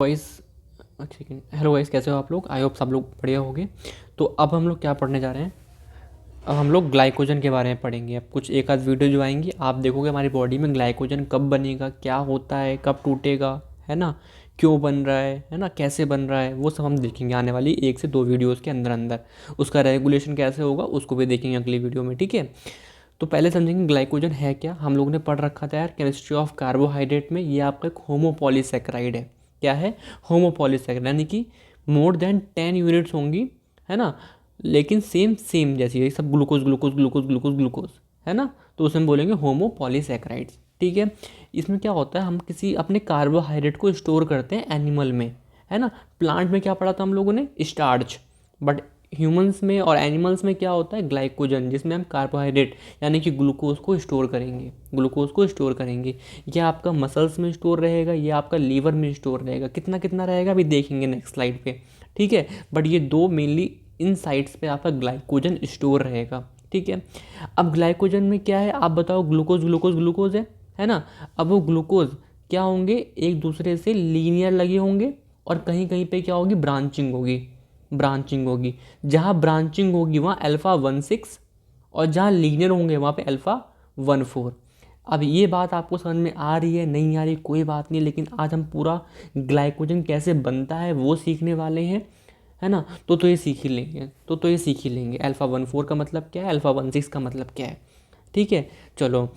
Voice ठीक है। Hello guys, कैसे हो आप लोग? आई होप सब लोग बढ़िया होंगे। तो अब हम लोग क्या पढ़ने जा रहे हैं? अब हम लोग ग्लाइकोजन के बारे में पढ़ेंगे। अब कुछ एक आध वीडियो जो आएंगी, आप देखोगे हमारी बॉडी में ग्लाइकोजन कब बनेगा, क्या होता है, कब टूटेगा, है ना, क्यों बन रहा है ना, कैसे बन रहा है, वो सब हम देखेंगे आने वाली 1 से 2 वीडियोज़ के अंदर अंदर। उसका रेगुलेशन कैसे होगा उसको भी देखेंगे अगली वीडियो में, ठीक है। तो पहले समझेंगे ग्लाइकोजन है क्या। हम लोगों ने पढ़ रखा था यार केमिस्ट्री ऑफ कार्बोहाइड्रेट में, ये आपका एक होमोपॉलीसेकेराइड है। क्या है? होमोपॉलीसेकेराइड, यानी कि मोर देन 10 यूनिट्स होंगी, है ना, लेकिन सेम सेम जैसी है, सब glucose glucose glucose glucose glucose, है ना। तो उसे हम बोलेंगे होमोपॉलीसेकेराइड्स, ठीक है। इसमें क्या होता है, हम किसी अपने कार्बोहाइड्रेट को स्टोर करते हैं एनिमल में, है ना। प्लांट में क्या पढ़ा था हम लोगों ने? स्टार्च। बट ह्यूमंस में और एनिमल्स में क्या होता है? ग्लाइकोजन, जिसमें हम कार्बोहाइड्रेट यानी कि ग्लूकोज को स्टोर करेंगे, ग्लूकोज को स्टोर करेंगे। यह आपका मसल्स में स्टोर रहेगा, ये आपका लीवर में स्टोर रहेगा। कितना कितना रहेगा अभी देखेंगे नेक्स्ट स्लाइड पे, ठीक है। बट ये दो मेनली इन साइड्स पे आपका ग्लाइकोजन स्टोर रहेगा, ठीक है। अब ग्लाइकोजन में क्या है आप बताओ? ग्लूकोज ग्लूकोज ग्लूकोज है ना। अब वो ग्लूकोज क्या होंगे? एक दूसरे से लीनियर लगे होंगे, और कहीं कहीं पे क्या होगी? ब्रांचिंग होगी, ब्रांचिंग होगी। जहाँ ब्रांचिंग होगी वहाँ अल्फ़ा 1,6, और जहाँ लीनियर होंगे वहाँ पे अल्फ़ा 1,4। अब ये बात आपको समझ में आ रही है नहीं आ रही कोई बात नहीं, लेकिन आज हम पूरा ग्लाइकोजन कैसे बनता है वो सीखने वाले हैं, है ना। तो ये सीख ही लेंगे, तो ये सीख ही लेंगे। अल्फ़ा 1,4 का मतलब क्या है, अल्फ़ा 1,6 का मतलब क्या है, ठीक है। चलो,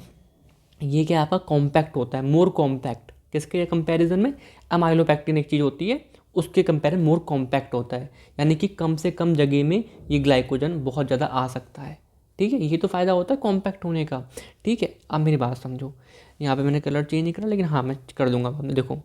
ये क्या आपका कॉम्पैक्ट होता है, मोर कॉम्पैक्ट। किसके कंपैरिजन में? अमाइलोपेक्टिन एक चीज़ होती है, उसके कंपेयर मोर कॉम्पैक्ट होता है, यानी कि कम से कम जगह में ये ग्लाइकोजन बहुत ज़्यादा आ सकता है, ठीक है। ये तो फ़ायदा होता है कॉम्पैक्ट होने का, ठीक है। अब मेरी बात समझो, यहाँ पे मैंने कलर चेंज नहीं करा, लेकिन हाँ मैं कर दूंगा बाद में। देखो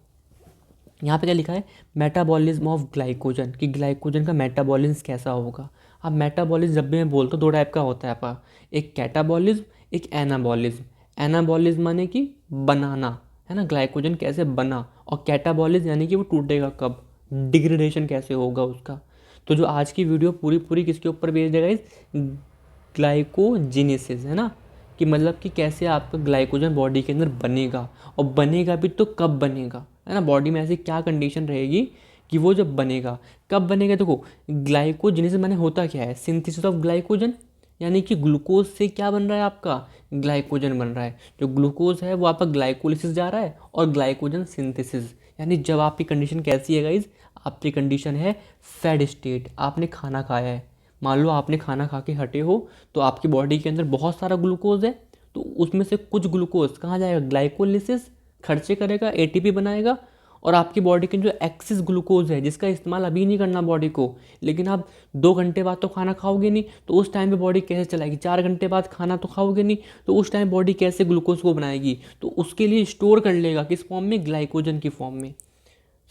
यहाँ पे क्या लिखा है? मेटाबॉलिज्म ऑफ ग्लाइकोजन, कि ग्लाइकोजन का मेटाबॉलिज्म कैसा होगा। अब मेटाबॉलिज्म जब भी मैं बोलता हूँ दो टाइप का होता है आपका, एक कैटाबॉलिज्म, एक एनाबॉलिज्म। एनाबॉलिज्म माने कि बनाना, है ना, ग्लाइकोजन कैसे बना, और कैटाबॉलिज्म यानी कि वो टूटेगा कब, डिग्रेडेशन कैसे होगा उसका। तो जो आज की वीडियो पूरी पूरी किसके ऊपर बेस्ड है गाइस? ग्लाइकोजेनेसिस, है ना, कि मतलब कि कैसे आपका ग्लाइकोजन बॉडी के अंदर बनेगा, और बनेगा भी तो कब बनेगा, है ना। बॉडी में ऐसी क्या कंडीशन रहेगी कि वो जब बनेगा, कब बनेगा। देखो ग्लाइकोजेनेसिस माने होता क्या है? सिंथेसिस ऑफ ग्लाइकोजन, यानी कि ग्लूकोज से क्या बन रहा है आपका? ग्लाइकोजन बन रहा है। जो ग्लूकोज है वो आपका ग्लाइकोलिसिस जा रहा है, और ग्लाइकोजन सिंथेसिस, यानी जब आपकी कंडीशन कैसी है गाइज? आपकी कंडीशन है फैड स्टेट। आपने खाना खाया है, मान लो आपने खाना खा के हटे हो, तो आपकी बॉडी के अंदर बहुत सारा ग्लूकोज है, तो उसमें से कुछ ग्लूकोज कहाँ जाएगा? ग्लाइकोलिसिस खर्चे करेगा, एटीपी बनाएगा, और आपकी बॉडी के जो एक्सिस ग्लूकोज है जिसका इस्तेमाल अभी नहीं करना बॉडी को, लेकिन आप 2 घंटे बाद तो खाना खाओगे नहीं, तो उस टाइम पे बॉडी कैसे चलाएगी? 4 घंटे बाद खाना तो खाओगे नहीं, तो उस टाइम बॉडी कैसे ग्लूकोज को बनाएगी? तो उसके लिए स्टोर कर लेगा किस फॉर्म में? ग्लाइकोजन की फॉर्म में।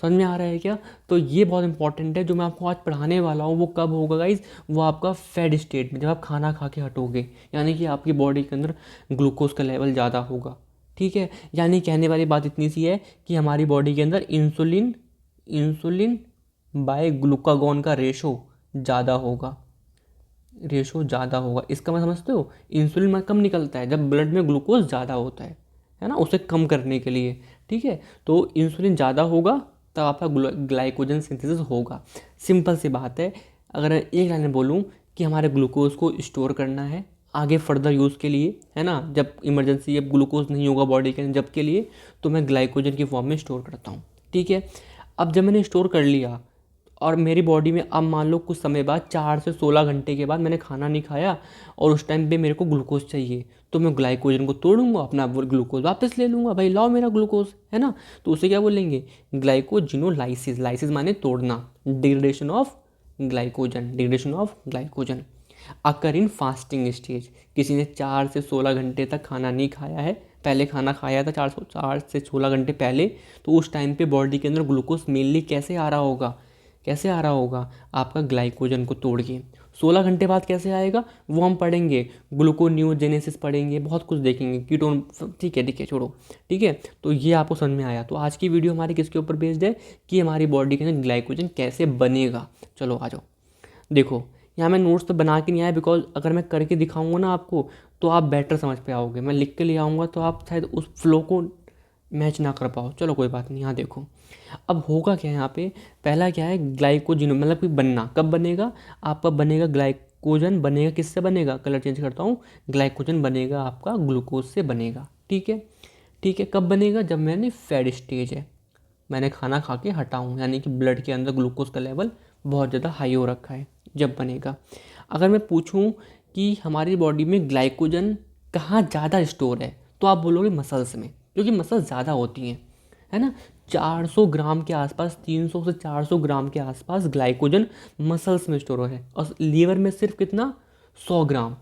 समझ में आ रहा है क्या? तो ये बहुत इंपॉर्टेंट है जो मैं आपको आज पढ़ाने वाला हूँ। वो कब होगा गाइज? वो आपका फैड स्टेट में, जब आप खाना खा के हटोगे, यानी कि आपकी बॉडी के अंदर ग्लूकोज का लेवल ज़्यादा होगा, ठीक है। यानी कहने वाली बात इतनी सी है कि हमारी बॉडी के अंदर इंसुलिन इंसुलिन बाय ग्लूकागॉन का रेशो ज़्यादा होगा, रेशो ज़्यादा होगा। इसका मैं समझते हो? इंसुलिन में कम निकलता है जब ब्लड में ग्लूकोज ज़्यादा होता है ना, उसे कम करने के लिए, ठीक है। तो इंसुलिन ज़्यादा होगा तब आपका ग्लाइकोजन सिंथेसिस होगा। सिंपल सी बात है। अगर एक लाइन में बोलूँ कि हमारे ग्लूकोज को स्टोर करना है आगे फर्दर यूज़ के लिए, है ना, जब इमरजेंसी, जब ग्लूकोज नहीं होगा बॉडी के अंदर, जब के लिए, तो मैं ग्लाइकोजन की फॉर्म में स्टोर करता हूँ, ठीक है। अब जब मैंने स्टोर कर लिया, और मेरी बॉडी में अब मान लो कुछ समय बाद 4 से 16 घंटे के बाद मैंने खाना नहीं खाया, और उस टाइम पे मेरे को ग्लूकोज चाहिए, तो मैं ग्लाइकोजन को तोड़ूंगा, अपना वो ग्लूकोज वापस ले लूँगा, भाई लाओ मेरा ग्लूकोज, है ना। तो उसे क्या बोलेंगे? ग्लाइकोजिनोलाइसिस। लाइसिस माने तोड़ना, degradation of glycogen, degradation of glycogen occur in fasting stage. किसी ने 4 से 16 घंटे तक खाना नहीं खाया है, पहले खाना खाया था 4 से 16 घंटे पहले, तो उस टाइम पे बॉडी के अंदर ग्लूकोज मेनली कैसे आ रहा होगा? कैसे आ रहा होगा? आपका ग्लाइकोजन को तोड़ के। 16 घंटे बाद कैसे आएगा वो हम पढ़ेंगे, ग्लूकोनियोजेनेसिस पढ़ेंगे, बहुत कुछ देखेंगे, कीटोन, ठीक है छोड़ो, ठीक है। तो ये आपको समझ में आया। तो आज की वीडियो हमारी किसके ऊपर बेस्ड है कि हमारी बॉडी के अंदर ग्लाइकोजन कैसे बनेगा। चलो आ जाओ। देखो यहाँ मैं नोट्स तो बना के नहीं आया, बिकॉज अगर मैं करके दिखाऊंगा ना आपको तो आप बेटर समझ पे आओगे। मैं लिख के ले आऊँगा तो आप शायद उस फ्लो को मैच ना कर पाओ, चलो कोई बात नहीं। यहाँ देखो अब होगा क्या यहाँ पे, पहला क्या है ग्लाइकोजन, मतलब कि बनना कब बनेगा, आपका बनेगा ग्लाइकोजन बनेगा किससे बनेगा, कलर चेंज करता हूँ, ग्लाइकोजन बनेगा आपका ग्लूकोज से बनेगा। ठीक है, ठीक है, कब बनेगा, जब मैंने फैड स्टेज है, मैंने खाना खा के हटाऊँ, यानी कि ब्लड के अंदर ग्लूकोज का लेवल बहुत ज़्यादा हाई हो रखा है, जब बनेगा। अगर मैं पूछूं कि हमारी बॉडी में ग्लाइकोजन कहाँ ज़्यादा स्टोर है, तो आप बोलोगे मसल्स में, क्योंकि मसल्स ज़्यादा होती हैं, है ना। 400 ग्राम के आसपास, 300 से 400 ग्राम के आसपास ग्लाइकोजन मसल्स में स्टोर है, और लीवर में सिर्फ कितना, 100 ग्राम।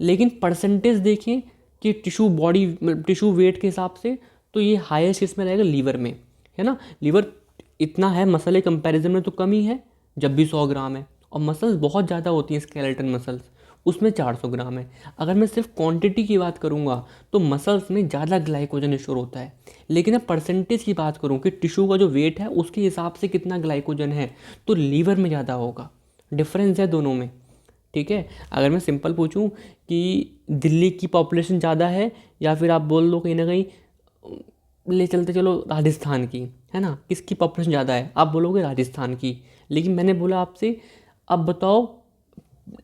लेकिन परसेंटेज देखें कि टिश्यू वेट के हिसाब से, तो ये हाईएस्ट इसमें रहेगा लीवर में, है ना। लीवर इतना है, मसल के कंपैरिजन में तो कम ही है, जब भी 100 ग्राम है, और मसल्स बहुत ज़्यादा होती हैं, स्केलेटन मसल्स, उसमें 400 ग्राम है। अगर मैं सिर्फ क्वांटिटी की बात करूँगा तो मसल्स में ज़्यादा ग्लाइकोजन स्टोर होता है, लेकिन अब परसेंटेज की बात करूँ कि टिश्यू का जो वेट है उसके हिसाब से कितना ग्लाइकोजन है, तो लीवर में ज़्यादा होगा, डिफरेंस है दोनों में। ठीक है, अगर मैं सिंपल पूछूं कि दिल्ली की पॉपुलेशन ज़्यादा है, या फिर आप बोल दो कहीं ना कहीं ले चलते चलो राजस्थान की, है ना, किसकी पॉपुलेशन ज़्यादा है, आप बोलोगे राजस्थान की। लेकिन मैंने बोला आपसे, अब बताओ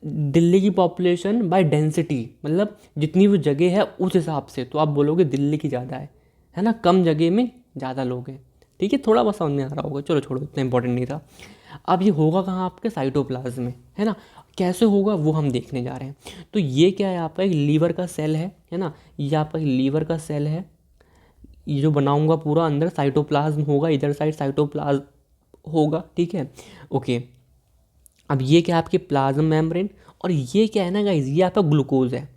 दिल्ली की पॉपुलेशन बाय डेंसिटी, मतलब जितनी वो जगह है उस हिसाब से, तो आप बोलोगे दिल्ली की ज़्यादा है ना, कम जगह में ज़्यादा लोग हैं। ठीक है, थोड़ा बहुत समझ में आ रहा होगा, चलो छोड़ो, इतना इंपॉर्टेंट नहीं था। अब ये होगा कहाँ, आपके साइटोप्लाज्म में, है ना। कैसे होगा वो हम देखने जा रहे हैं। तो ये क्या है, आपका एक लीवर का सेल है ना, ये आपका लीवर का सेल है, ये जो बनाऊंगा पूरा अंदर साइटोप्लाज्म होगा, इधर साइड साइटोप्लाज्म होगा। ठीक है, ओके। अब ये क्या है, आपके प्लाज्म मेम्ब्रेन, और ये क्या है ना गाइज, ये आपका ग्लूकोज है।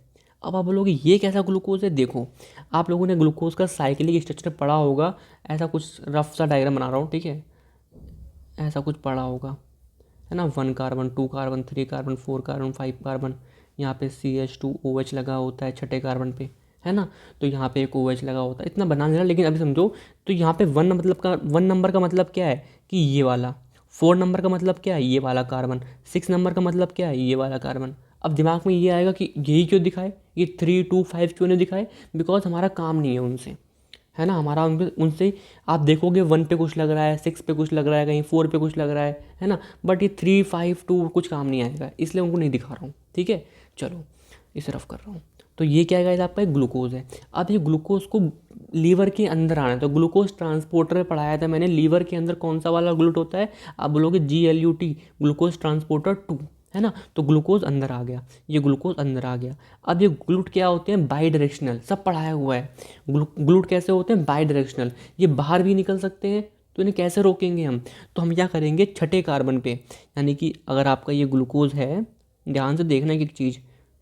अब आप बोलोगे ये कैसा ग्लूकोज है, देखो आप लोगों ने ग्लूकोज का साइक्लिक स्ट्रक्चर पढ़ा होगा, ऐसा कुछ रफ सा डायग्राम बना रहा हूँ, ठीक है, ऐसा कुछ पढ़ा होगा, है ना। 1 carbon, 2 carbon, 3 carbon, 4 carbon, 5 carbon, यहाँ पे CH2OH लगा होता है छठे कार्बन पे, है ना। तो यहाँ पे एक OH लगा होता है, इतना बना देना, लेकिन अभी समझो। तो यहाँ पे 1 नंबर का मतलब क्या है कि ये वाला, 4 नंबर का मतलब क्या है, ये वाला कार्बन, 6 नंबर का मतलब क्या है, ये वाला कार्बन। अब दिमाग में ये आएगा कि यही क्यों दिखाए, ये 3, 2, 5 क्यों नहीं दिखाए, बिकॉज हमारा काम नहीं है उनसे, है ना। हमारा उनसे आप देखोगे 1 पे कुछ लग रहा है, 6 पे कुछ लग रहा है, कहीं 4 पे कुछ लग रहा है ना। बट ये 3, 5, 2 कुछ काम नहीं आएगा, इसलिए उनको नहीं दिखा रहा हूँ। ठीक है, चलो इसे रफ कर रहा हूँ। तो ये क्या है, आपका एक ग्लूकोज है। अब ये ग्लूकोज को लीवर के अंदर आना है, तो ग्लूकोज ट्रांसपोर्टर में पढ़ाया था मैंने, लीवर के अंदर कौन सा वाला ग्लूट होता है, आप बोलोगे GLUT, ग्लूकोज ट्रांसपोर्टर 2, है ना। तो ग्लूकोज अंदर आ गया, ये ग्लूकोज अंदर आ गया। अब ये ग्लूट क्या होते हैं, बाई डायरेक्शनल, सब पढ़ाया हुआ है। ग्लूट कैसे होते हैं, बाई डायरेक्शनल, ये बाहर भी निकल सकते हैं, तो इन्हें कैसे रोकेंगे हम, तो हम क्या करेंगे, छठे कार्बन पे, यानी कि अगर आपका ये ग्लूकोज है, ध्यान से देखना की एक चीज़,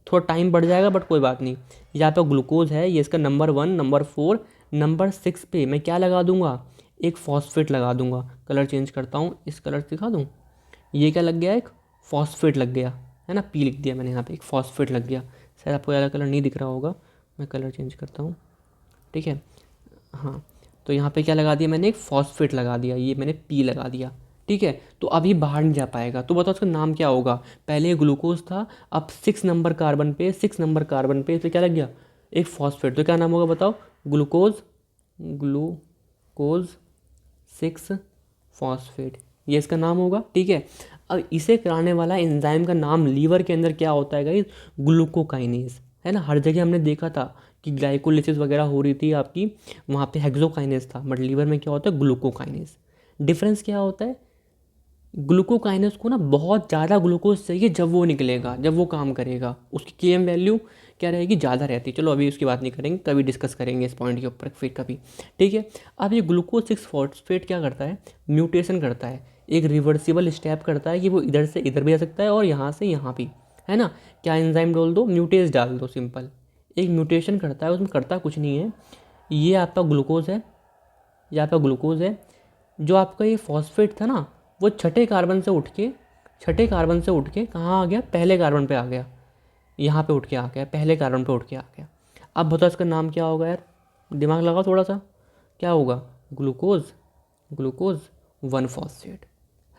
थोड़ा टाइम बढ़ जाएगा बट कोई बात नहीं, यहाँ पे ग्लूकोज है, ये इसका नंबर 1, नंबर 4, नंबर 6 पे मैं क्या लगा दूंगा, एक फॉस्फेट लगा दूंगा। कलर चेंज करता हूँ, इस कलर से दिखा दूँ, ये क्या लग गया, एक फॉस्फेट लग गया, है ना, P लिख दिया मैंने यहाँ पे, एक फॉस्फेट लग गया। शायद आपको ज़्यादा कलर नहीं दिख रहा होगा, मैं कलर चेंज करता हूँ, ठीक है। हाँ, तो यहाँ पे क्या लगा दिया मैंने, एक फॉस्फेट लगा दिया, ये मैंने P लगा दिया। ठीक है, तो अभी बाहर नहीं जा पाएगा, तो बताओ उसका नाम क्या होगा। पहले ग्लूकोज था, अब 6 नंबर कार्बन पे, 6 नंबर कार्बन पे तो क्या लग गया, एक फॉस्फेट, तो क्या नाम होगा बताओ, ग्लूकोज, ग्लूकोज 6 फॉस्फेट, ये इसका नाम होगा। ठीक है, अब इसे कराने वाला एंजाइम का नाम लीवर के अंदर क्या होता है गाइस, ग्लूकोकाइनेज, है ना। हर जगह हमने देखा था कि ग्लाइकोलिसिस वगैरह हो रही थी आपकी, वहाँ पे हेक्सोकाइनेज था, बट लीवर में क्या होता है, ग्लूकोकाइनेज। डिफरेंस क्या होता है, ग्लूकोकाइनेज को ना बहुत ज़्यादा ग्लूकोज चाहिए जब वो निकलेगा, जब वो काम करेगा, उसकी KM वैल्यू क्या रहेगी, ज़्यादा रहती है। चलो अभी उसकी बात नहीं करेंगे, कभी डिस्कस करेंगे इस पॉइंट के ऊपर फिर कभी। ठीक है, अब ये ग्लूकोज 6 फॉस्फेट क्या करता है, म्यूटेशन करता है, एक रिवर्सिबल स्टेप करता है कि वो इधर से इधर भी आ सकता है और यहाँ से यहाँ भी, है ना। क्या एंजाइम डाल दो, म्यूटेज डाल दो, सिंपल एक म्यूटेशन करता है, उसमें करता कुछ नहीं है। ये आपका ग्लूकोज है, ये आपका ग्लूकोज है। जो आपका ये फॉस्फेट था ना, वो छठे कार्बन से उठ के कहाँ आ गया, पहले कार्बन पे आ गया, यहाँ पे उठ के आ गया, पहले कार्बन पे उठ के आ गया। अब बताओ इसका नाम क्या होगा यार, दिमाग लगाओ थोड़ा सा, क्या होगा, ग्लूकोज, ग्लूकोज 1 फॉस्फेट,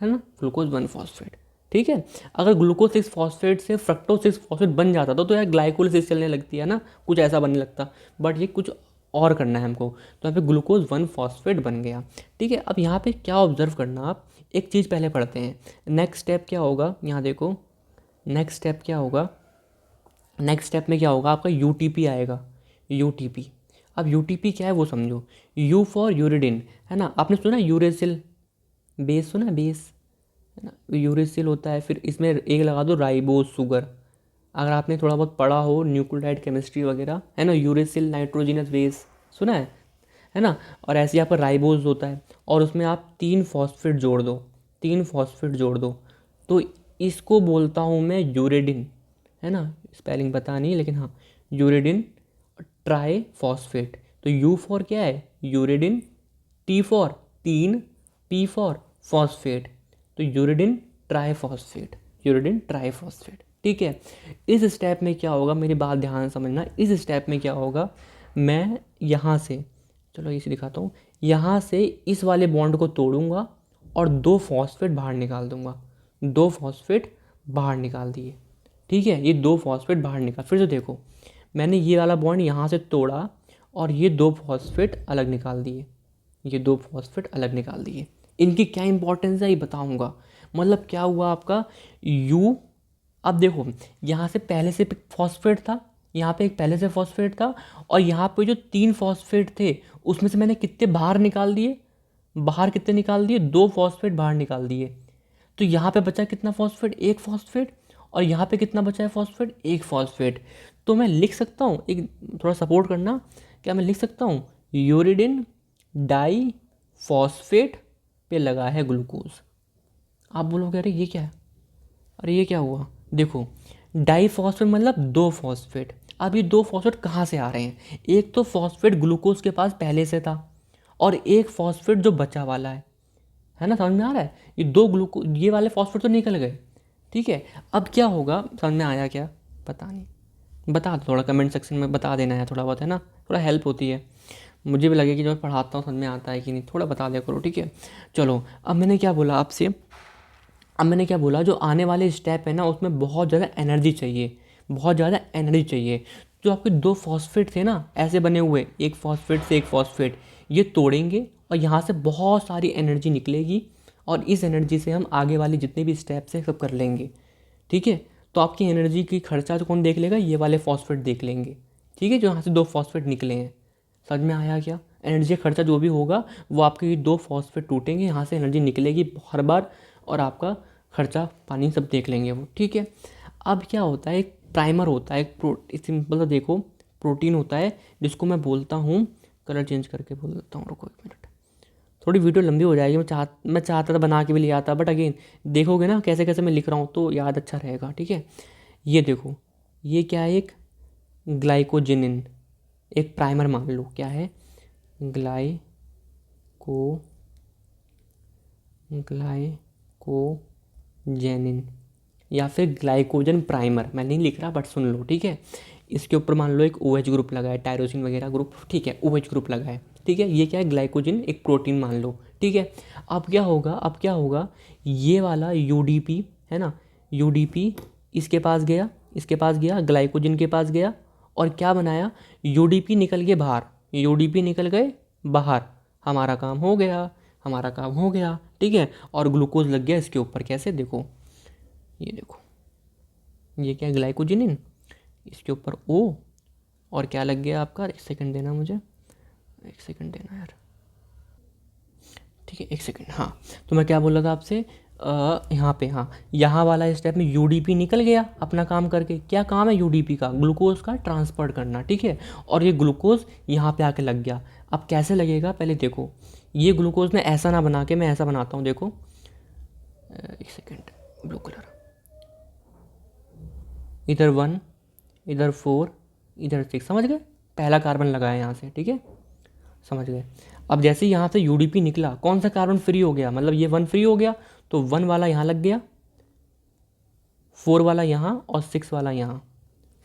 है ना, ग्लूकोज 1 फॉस्फेट। ठीक है, अगर ग्लूकोज 6 फॉस्फेट से फ्रक्टोज 6 फॉस्फेट बन जाता तो यार ग्लाइकोलिसिस चलने लगती है ना, कुछ ऐसा बनने लगता, बट ये कुछ और करना है हमको, तो यहाँ पे ग्लूकोज 1 फॉस्फेट बन गया। ठीक है, अब यहाँ पे क्या ऑब्जर्व करना, आप एक चीज़ पहले पढ़ते हैं। नेक्स्ट स्टेप क्या होगा, यहाँ देखो नेक्स्ट स्टेप क्या होगा, नेक्स्ट स्टेप में क्या होगा, आपका यूटीपी आएगा, यूटीपी। अब यूटीपी क्या है वो समझो, यू फॉर यूरिडिन, है ना, आपने सुना यूरेसिल बेस, सुना बेस, है ना, यूरेसिल होता है, फिर इसमें एक लगा दो राइबोज शुगर, अगर आपने थोड़ा बहुत पढ़ा हो न्यूक्लियोटाइड केमिस्ट्री वगैरह, है ना, यूरेसिल नाइट्रोजिनस बेस सुना है ना। और ऐसे यहाँ पर राइबोज होता है, और उसमें आप 3 फॉस्फेट जोड़ दो, 3 फॉस्फेट जोड़ दो, तो इसको बोलता हूँ मैं यूरेडिन, है ना, स्पेलिंग पता नहीं लेकिन हाँ, यूरेडिन ट्राई फॉस्फेट। तो यू फॉर क्या है, uridine, T for 3, P for phosphate, तो यूरिडिन ट्राइफॉस्फेट, यूरिडिन ट्राइफॉस्फेट। ठीक है, इस स्टेप में क्या होगा, मेरी बात ध्यान से समझना, इस स्टेप में क्या होगा, मैं यहाँ से, चलो इसे दिखाता हूँ, यहाँ से इस वाले बॉन्ड को तोड़ूंगा और 2 फॉस्फेट बाहर निकाल दूंगा, 2 फॉस्फेट बाहर निकाल दिए। ठीक है, ये 2 फॉस्फेट बाहर निकाल, फिर से देखो मैंने ये वाला बॉन्ड यहाँ से तोड़ा और ये 2 फॉस्फेट अलग निकाल दिए, ये 2 फॉस्फेट अलग निकाल दिए। इनकी क्या इंपॉर्टेंस है ये बताऊंगा। मतलब क्या हुआ आपका यू, अब देखो यहाँ से पहले से फॉस्फेट था, यहाँ पे एक पहले से फॉस्फेट था, और यहाँ पे जो 3 फॉस्फेट थे उसमें से मैंने कितने बाहर निकाल दिए, बाहर कितने निकाल दिए, 2 फॉस्फेट बाहर निकाल दिए। तो यहाँ पे बचा कितना फॉस्फेट, 1 फॉस्फेट, और यहाँ पे कितना बचा है फॉस्फेट, 1 फॉस्फेट। तो मैं लिख सकता हूँ, एक थोड़ा सपोर्ट करना, क्या मैं लिख सकता हूँ, यूरिडिन डाई फॉस्फेट पे लगा है ग्लूकोज। आप बोलोगे अरे ये क्या है, अरे ये क्या हुआ, देखो डाई फॉस्फेट मतलब 2 फॉस्फेट। अब ये 2 फॉस्फेट कहाँ से आ रहे हैं, एक तो फॉस्फेट ग्लूकोज के पास पहले से था, और एक फॉस्फेट जो बचा वाला है ना, समझ में आ रहा है, ये 2 ये वाले फॉस्फेट तो निकल गए। ठीक है, अब क्या होगा, समझ में आया क्या, पता नहीं, बता दो थोड़ा कमेंट सेक्शन में, बता देना है थोड़ा बहुत, है ना, थोड़ा हेल्प होती है, मुझे भी लगे कि जो मैं पढ़ाता हूँ समझ में आता है कि नहीं, थोड़ा बता दिया करो। ठीक है, चलो अब मैंने क्या बोला आपसे, अब मैंने क्या बोला, जो आने वाले स्टेप है ना उसमें बहुत ज़्यादा एनर्जी चाहिए, बहुत ज़्यादा एनर्जी चाहिए। जो आपके 2 फॉस्फेट थे ना ऐसे बने हुए, एक फॉस्फेट से एक फॉस्फेट, ये तोड़ेंगे और यहाँ से बहुत सारी एनर्जी निकलेगी, और इस एनर्जी से हम आगे वाले जितने भी स्टेप्स हैं सब कर लेंगे। ठीक है, तो आपकी एनर्जी की खर्चा तो कौन देख लेगा, ये वाले फॉस्फेट देख लेंगे। ठीक है, जो यहाँ से 2 फॉस्फेट निकले हैं, समझ में आया क्या, एनर्जी खर्चा जो भी होगा वो आपके 2 फॉस्फेट टूटेंगे, यहाँ से एनर्जी निकलेगी हर बार, और आपका खर्चा पानी सब देख लेंगे वो। ठीक है, अब क्या होता है, एक प्राइमर होता है, एक सिंपल सा देखो प्रोटीन होता है, जिसको मैं बोलता हूँ, कलर चेंज करके बोल देता हूँ, रुको 1 मिनट, थोड़ी वीडियो लंबी हो जाएगी, मैं चाहता था बना के भी ले आता, बट अगेन देखोगे ना कैसे कैसे मैं लिख रहा हूँ तो याद अच्छा रहेगा। ठीक है, ये देखो ये क्या है, एक ग्लाइकोजिनिन, एक प्राइमर मान लो, क्या है, ग्लाइकोजेनिन या फिर ग्लाइकोजन प्राइमर, मैं नहीं लिख रहा बट सुन लो। ठीक है, इसके ऊपर मान लो एक OH ग्रुप लगा है, टायरोसिन वगैरह ग्रुप, ठीक है, OH ग्रुप लगा है। ठीक है, ये क्या है, ग्लाइकोजन एक प्रोटीन मान लो। ठीक है, अब क्या होगा, अब क्या होगा, ये वाला UDP है ना, UDP इसके पास गया, इसके पास गया, ग्लाइकोजन के पास गया, और क्या बनाया, UDP निकल गए बाहर, UDP निकल गए बाहर, हमारा काम हो गया, हमारा काम हो गया। ठीक है, और ग्लूकोज लग गया इसके ऊपर, कैसे, देखो ये देखो, ये क्या है, ग्लाइकोजिनिन, इसके ऊपर O, और क्या लग गया आपका, 1 सेकंड देना मुझे, 1 सेकंड देना यार, ठीक है 1 सेकंड, हाँ। तो मैं क्या बोल रहा था आपसे, यहाँ पे, हाँ यहाँ वाला स्टेप में UDP निकल गया अपना काम करके, क्या काम है UDP का, ग्लूकोज का ट्रांसपोर्ट करना। ठीक है, और ये ग्लूकोज यहाँ पे आके लग गया। अब कैसे लगेगा, पहले देखो, ये ग्लूकोज ने ऐसा ना बना के, मैं ऐसा बनाता हूँ, देखो 1 सेकंड, ब्लू कलर, इधर 1, इधर 4, इधर 6, समझ गए, पहला कार्बन लगा है यहाँ से। ठीक है, समझ गए। अब जैसे ही यहाँ से UDP निकला, कौन सा कार्बन फ्री हो गया, मतलब ये 1 फ्री हो गया, तो 1 वाला यहाँ लग गया, 4 वाला यहाँ, और 6 वाला यहाँ।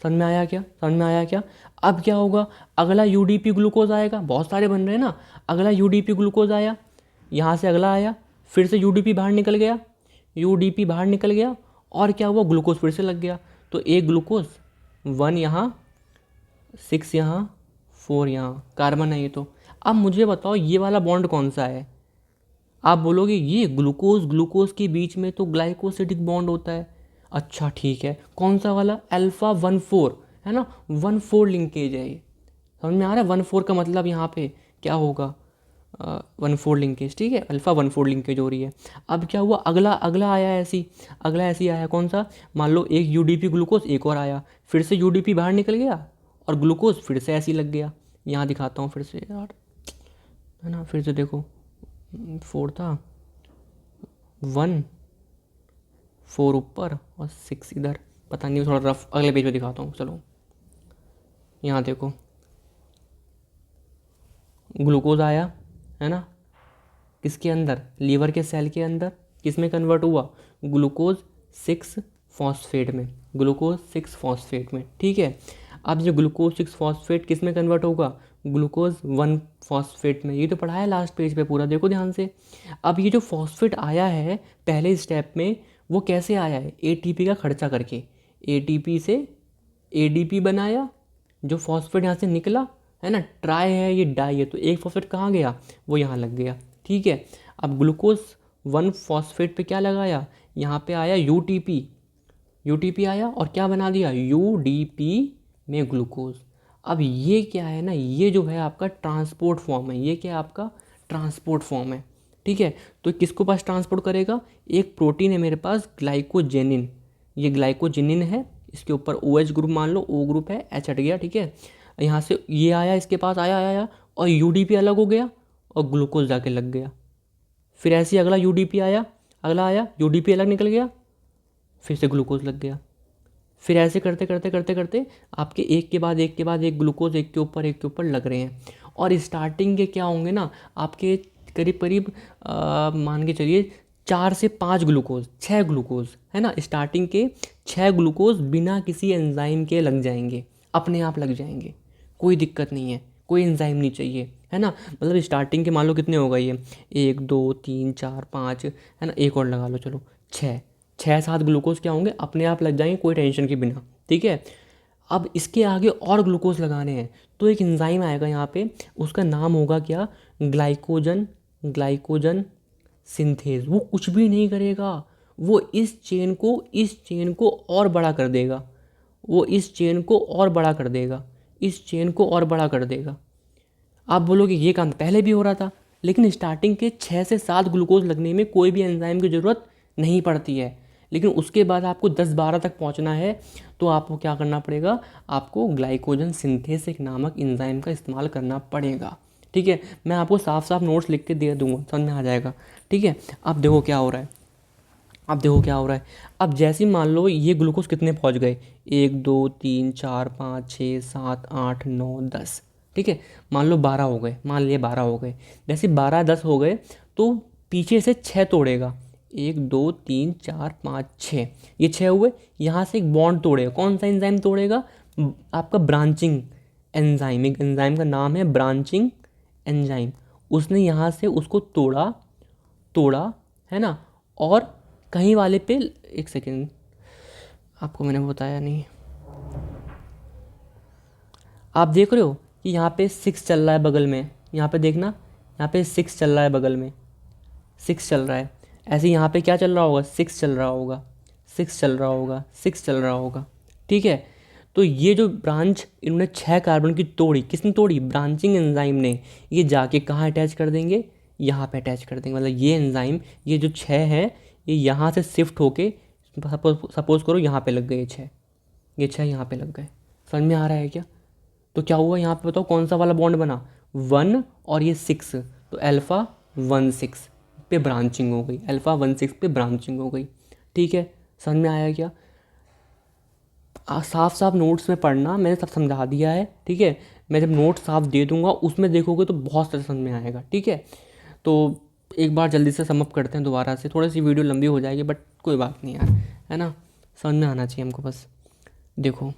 समझ में आया क्या, समझ में आया क्या। अब क्या होगा, अगला UDP ग्लूकोज आएगा, बहुत सारे बन रहे हैं ना, अगला UDP ग्लूकोज आया, यहाँ से अगला आया, फिर से UDP बाहर निकल गया, UDP बाहर निकल गया, और क्या हुआ, ग्लूकोज फिर से लग गया। तो एक ग्लूकोज 1 यहाँ, 6 यहाँ, 4 यहाँ कार्बन है ये तो। अब मुझे बताओ ये वाला बॉन्ड कौन सा है? आप बोलोगे ये ग्लूकोज ग्लूकोज के बीच में तो ग्लाइकोसिडिक बॉन्ड होता है। अच्छा ठीक है, कौन सा वाला? अल्फ़ा 1,4 है ना, 1,4 लिंकेज है ये। समझ में आ रहा है? 1,4 का मतलब यहाँ पे क्या होगा? 1,4 लिंकेज, ठीक है, अल्फ़ा 1,4 लिंकेज हो रही है। अब क्या हुआ, अगला अगला आया ऐसी, अगला ऐसी आया कौन सा? मान लो एक यूडीपी ग्लूकोज एक और आया, फिर से यूडीपी बाहर निकल गया और ग्लूकोज फिर से ऐसी लग गया। यहाँ दिखाता हूँ फिर से यार, है ना, फिर से देखो 4 था, 1 4 ऊपर और 6 इधर, पता नहीं, थोड़ा रफ, अगले पेज पे दिखाता हूँ चलो। यहाँ देखो ग्लूकोज आया, है ना, किसके अंदर? लीवर के सेल के अंदर। किस में कन्वर्ट हुआ? ग्लूकोज 6 फॉस्फेट में, ग्लूकोज 6 फॉस्फेट में, ठीक है। अब जो ग्लूकोज 6 फॉस्फेट किस में कन्वर्ट होगा? ग्लूकोज 1 फॉस्फेट में। ये तो पढ़ा है लास्ट पेज पे पूरा, देखो ध्यान से। अब ये जो फॉस्फेट आया है पहले स्टेप में, वो कैसे आया है? एटीपी का खर्चा करके, एटीपी से एडीपी बनाया, जो फॉस्फेट यहाँ से निकला, है ना, ट्राई है ये डाई है, तो एक फॉस्फेट कहाँ गया? वो यहाँ लग गया, ठीक है। अब ग्लूकोज 1 फॉस्फेट पे क्या लगाया? यहाँ पे आया यूटीपी, यूटीपी आया और क्या बना दिया? यूडीपी में ग्लूकोज। अब ये क्या है ना, ये जो है आपका ट्रांसपोर्ट फॉर्म है, ये क्या है आपका? ट्रांसपोर्ट फॉर्म है, ठीक है। तो किसको पास ट्रांसपोर्ट करेगा? एक प्रोटीन है मेरे पास ग्लाइकोजेनिन, ये ग्लाइकोजेनिन है, इसके ऊपर OH ग्रुप मान लो, O ग्रुप है, H हट गया, ठीक है। यहाँ से ये आया, इसके पास आया आया आया और यूडीपी अलग हो गया और ग्लूकोज जाके लग गया। फिर ऐसे ही अगला यूडीपी आया, अगला आया, यूडीपी अलग निकल गया, फिर से ग्लूकोज लग गया। फिर ऐसे करते करते करते करते आपके एक के बाद एक के बाद एक ग्लूकोज एक के ऊपर लग रहे हैं। और स्टार्टिंग के क्या होंगे ना आपके, करीब करीब मान के चलिए 4 से 5 ग्लूकोज, 6 ग्लूकोज, है ना, स्टार्टिंग के 6 ग्लूकोज बिना किसी एंजाइम के लग जाएंगे, अपने आप लग जाएंगे, कोई दिक्कत नहीं है, कोई एंजाइम नहीं चाहिए, है ना। मतलब स्टार्टिंग के मान लो कितने हो गए ये, 1 2 3 4 5, है ना, एक और लगा लो चलो 6, 6-7 ग्लूकोज क्या होंगे? अपने आप लग जाएंगे, कोई टेंशन के बिना, ठीक है। अब इसके आगे और ग्लूकोज लगाने हैं तो एक एंजाइम आएगा यहाँ पे, उसका नाम होगा क्या? Glycogen, glycogen synthase. वो कुछ भी नहीं करेगा, वो इस चेन को और बड़ा कर देगा, वो इस चेन को और बड़ा कर देगा, इस चेन को और बड़ा कर देगा। आप बोलोगे ये काम पहले भी हो रहा था, लेकिन स्टार्टिंग के 6 से 7 ग्लूकोज लगने में कोई भी एंजाइम की ज़रूरत नहीं पड़ती है, लेकिन उसके बाद आपको 10-12 तक पहुंचना है तो आपको क्या करना पड़ेगा? आपको ग्लाइकोजन सिंथेसिस नामक एंजाइम का इस्तेमाल करना पड़ेगा, ठीक है। मैं आपको साफ साफ नोट्स लिख के दे दूंगा, समझ में आ जाएगा, ठीक है। अब देखो क्या हो रहा है, अब देखो क्या हो रहा है। अब जैसे ही मान लो ये ग्लूकोज कितने पहुंच गए, 1 2 3 4 5 6 7 8 9 10, ठीक है। मान लो 12 हो गए, मान लिए 12 हो गए। जैसे 12-10 हो गए तो पीछे से 6 तोड़ेगा, 1 2 3 4 5 6, ये 6 हुए। यहाँ से एक बॉन्ड तोड़ेगा, कौन सा एंजाइम तोड़ेगा? आपका ब्रांचिंग एंजाइम, एक एंजाइम का नाम है ब्रांचिंग एंजाइम। उसने यहाँ से उसको तोड़ा, तोड़ा, है ना। और कहीं वाले पे, एक सेकेंड, आपको मैंने बताया नहीं, आप देख रहे हो कि यहाँ पे 6 चल रहा है बगल में, यहाँ पे देखना, यहाँ पे 6 चल रहा है बगल में, 6 चल रहा है। ऐसे यहाँ पे क्या चल रहा होगा? 6 चल रहा होगा, 6 चल रहा होगा, 6 चल रहा होगा, ठीक है। तो ये जो ब्रांच इन्होंने 6 कार्बन की तोड़ी, किसने तोड़ी? ब्रांचिंग एंजाइम ने। ये जाके कहाँ अटैच कर देंगे? यहाँ पे अटैच कर देंगे। मतलब ये एंजाइम, ये जो 6 है, ये यहाँ से शिफ्ट होके, सपोज करो यहाँ पे लग गए 6, ये 6 यहाँ पे लग गए। समझ में आ रहा है क्या? तो क्या हुआ यहाँ पे, बताओ कौन सा वाला बॉन्ड बना? 1 और ये 6, तो अल्फ़ा 1,6 पे ब्रांचिंग हो गई, अल्फ़ा 1,6 पे ब्रांचिंग हो गई, ठीक है। समझ में आया क्या? साफ साफ नोट्स में पढ़ना, मैंने सब समझा दिया है, ठीक है। मैं जब नोट साफ दे दूंगा उसमें देखोगे तो बहुत सारे समझ में आएगा, ठीक है। तो एक बार जल्दी से समअप करते हैं दोबारा से, थोड़ी सी वीडियो लंबी हो जाएगी बट कोई बात नहीं यार, है ना, समझ में आना चाहिए हमको बस। देखो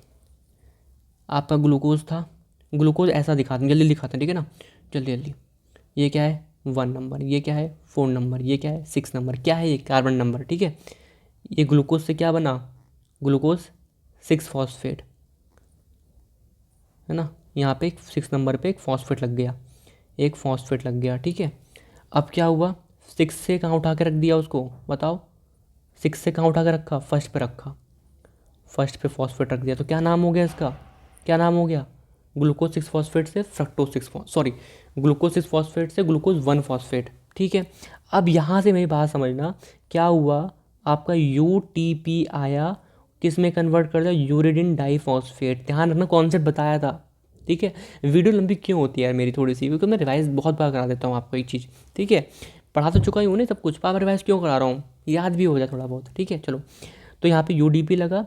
आपका ग्लूकोज था, ग्लूकोज ऐसा दिखाते हैं, जल्दी दिखाते हैं, ठीक है ना, जल्दी जल्दी। ये क्या है? 1 नंबर, ये क्या है? 4 नंबर, ये क्या है? 6 नंबर, क्या है ये? कार्बन नंबर, ठीक है। ये ग्लूकोज से क्या बना? ग्लूकोज 6 फॉस्फेट, है ना, यहाँ पे 6 नंबर पे एक फॉस्फेट लग गया, एक फॉस्फेट लग गया, ठीक है। अब क्या हुआ, 6 से कहाँ उठा के रख दिया उसको, बताओ, 6 से कहाँ उठा के रखा, फर्स्ट पे रखा, फर्स्ट पे फॉस्फेट रख दिया, तो क्या नाम हो गया इसका, क्या नाम हो गया, ग्लूकोज 6 फॉस्फेट से फ्रक्टोज 6 सॉरी ग्लूकोज 6 फॉस्फेट से ग्लूकोज 1 फॉस्फेट, ठीक है। अब यहाँ से मेरी बात समझना, क्या हुआ, आपका UTP आया, किस में कन्वर्ट कर दिया, यूरिडिन डाईफॉस्फेट। ध्यान रखना, कॉन्सेप्ट बताया था, ठीक है। वीडियो लंबी क्यों होती है यार मेरी थोड़ी सी, क्योंकि मैं रिवाइज बहुत बार करा देता हूँ आपको एक चीज़, ठीक है। पढ़ा तो चुका ही हूँ नहीं सब कुछ, बार रिवाइज क्यों करा रहा हूँ, याद भी हो जाए थोड़ा बहुत, ठीक है। चलो, तो यहाँ पे UDP लगा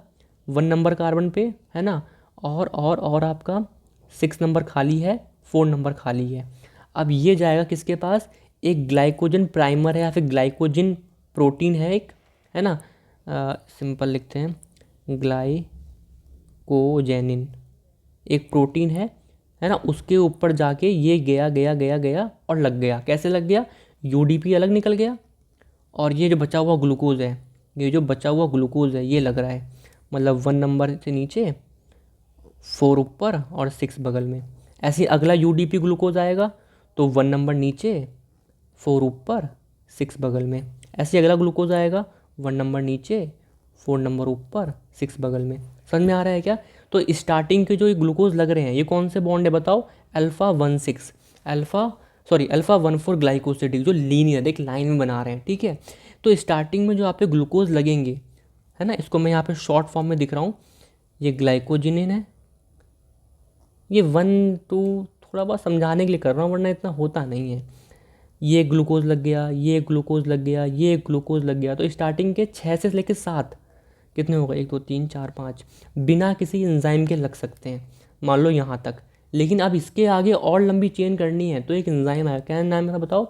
1 नंबर कार्बन पे, है ना, और आपका 6 नंबर खाली है, 4 नंबर खाली है। अब ये जाएगा किसके पास, एक ग्लाइकोजन प्राइमर है या फिर ग्लाइकोजन प्रोटीन है एक, है ना, सिंपल लिखते हैं, ग्लाइकोजेनिन एक प्रोटीन है ना, उसके ऊपर जाके ये गया गया गया गया और लग गया। कैसे लग गया, UDP अलग निकल गया और ये जो बचा हुआ ग्लूकोज है, ये जो बचा हुआ ग्लूकोज है ये लग रहा है, मतलब 1 नंबर से नीचे, 4 ऊपर और 6 बगल में। ऐसे ही अगला UDP ग्लूकोज आएगा तो 1 नंबर नीचे, 4 ऊपर, 6 बगल में। ऐसे ही अगला ग्लूकोज आएगा 1 नंबर नीचे, 4 नंबर ऊपर, 6 बगल में। समझ में आ रहा है क्या। तो स्टार्टिंग के जो ये ग्लूकोज लग रहे हैं ये कौन से बॉन्ड है बताओ, अल्फा 1 6 अल्फा 1 4 ग्लाइकोसिडिक, जो लीनियर एक लाइन में बना रहे हैं, ठीक है। तो स्टार्टिंग में जो आप पे ग्लूकोज लगेंगे, है ना, इसको मैं यहाँ पे शॉर्ट फॉर्म में दिख रहा हूँ, ये ग्लाइकोजिनिन है, ये 1 2 थोड़ा बहुत समझाने के लिए कर रहा हूँ, वरना इतना होता नहीं है। ये ग्लूकोज लग गया, ये ग्लूकोज लग गया, ये ग्लूकोज लग गया। तो स्टार्टिंग के 6 से लेकर 7 कितने हो गए, 1 2 3 4 5 बिना किसी एंजाइम के लग सकते हैं, मान लो यहाँ तक। लेकिन अब इसके आगे और लंबी चेन करनी है तो एक एंजाइम आया, क्या नाम था बताओ,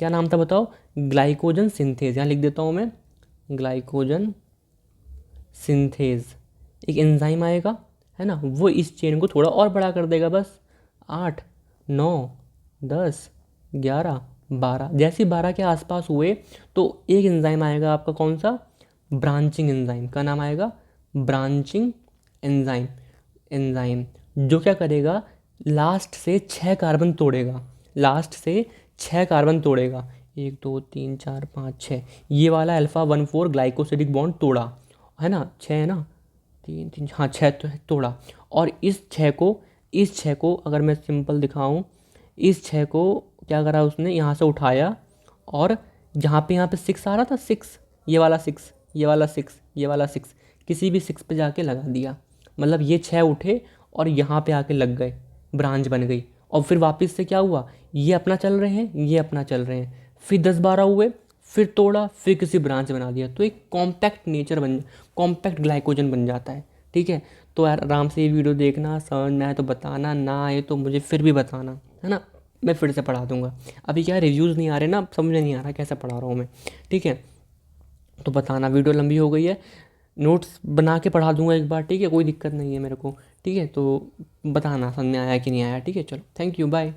क्या नाम था बताओ, ग्लाइकोजन सिंथेज। यहाँ लिख देता हूँ मैं, ग्लाइकोजन सिंथेज एक एंजाइम आएगा, है ना, वो इस चेन को थोड़ा और बड़ा कर देगा, बस 8 9 10 11 12, जैसे 12 के आसपास हुए तो एक एंजाइम आएगा आपका, कौन सा, ब्रांचिंग एंजाइम। का नाम आएगा ब्रांचिंग एंजाइम, एंजाइम जो क्या करेगा, लास्ट से 6 कार्बन तोड़ेगा, लास्ट से 6 कार्बन तोड़ेगा, 1 2 3 4 5 6, ये वाला अल्फा 1 4 ग्लाइकोसिडिक बॉन्ड तोड़ा, है ना, 6 है ना, 3 3 हाँ 6 तो तोड़ा। और इस 6 को अगर मैं सिंपल दिखाऊं, इस 6 को क्या करा उसने, यहाँ से उठाया और यहाँ पे 6 आ रहा था, 6, ये वाला 6, ये वाला 6, ये वाला 6, किसी भी 6 पे जाके लगा दिया, मतलब ये 6 उठे और यहाँ पे आके लग गए, ब्रांच बन गई। और फिर वापस से क्या हुआ, ये अपना चल रहे हैं, ये अपना चल रहे हैं, फिर 10 12 हुए, फिर तोड़ा, फिर किसी ब्रांच बना दिया, तो एक कॉम्पैक्ट ग्लाइकोजन बन जाता है, ठीक है। तो यार आराम से ये वीडियो देखना, समझ में आए तो बताना, ना आए तो मुझे फिर भी बताना, है ना, मैं फिर से पढ़ा दूंगा। अभी क्या रिव्यूज़ नहीं आ रहे ना, समझ में नहीं आ रहा कैसे पढ़ा रहा हूँ मैं, ठीक है। तो बताना, वीडियो लंबी हो गई है, नोट्स बना के पढ़ा दूंगा एक बार, ठीक है, कोई दिक्कत नहीं है मेरे को, ठीक है। तो बताना समझ में आया कि नहीं आया, ठीक है। चलो, थैंक यू, बाय।